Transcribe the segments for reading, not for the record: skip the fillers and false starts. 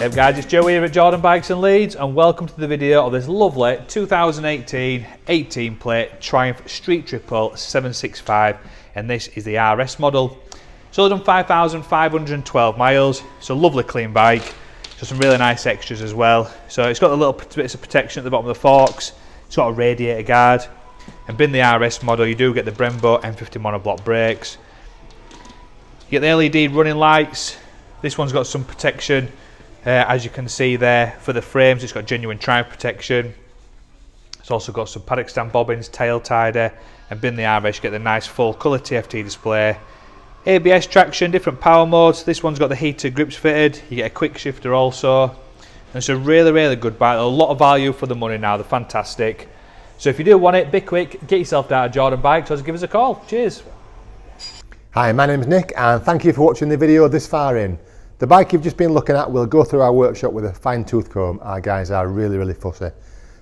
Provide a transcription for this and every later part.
Hey guys, it's Joe here at Jordan Bikes and Leeds, and welcome to the video of this lovely 2018 18 plate Triumph Street Triple 765, and this is the RS model. It's only done 5,512 miles. It's a lovely clean bike. So some really nice extras as well. So it's got a little bits of protection at the bottom of the forks. It's got a radiator guard, and being the RS model, you do get the Brembo M50 monobloc brakes. You get the LED running lights. This one's got some protection. As you can see there, for the frames, it's got genuine Triumph protection. It's also got some paddock stand bobbins, tail tider, and bin the RS, you get the nice full colour TFT display. ABS traction, different power modes. This one's got the heated grips fitted. You get a quickshifter also. And it's a really good bike. A lot of value for the money now. They're fantastic. So if you do want it, be quick, get yourself down to Jordan Bikes, or give us a call. Cheers. Hi, my name's Nick, and thank you for watching the video this far in. The bike you've just been looking at will go through our workshop with a fine tooth comb. Our guys are really fussy.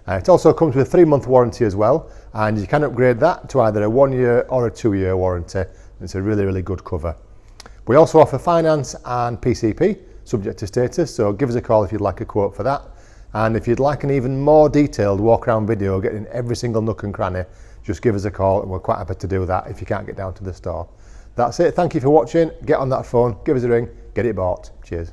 It also comes with a 3-month warranty as well, and you can upgrade that to either a 1-year or a 2-year warranty. It's a really good cover. We also offer finance and PCP, subject to status, so give us a call if you'd like a quote for that. And if you'd like an even more detailed walk around video, getting every single nook and cranny, just give us a call, and we're quite happy to do that if you can't get down to the store. That's it. Thank you for watching. Get on that phone, give us a ring, get it bought. Cheers.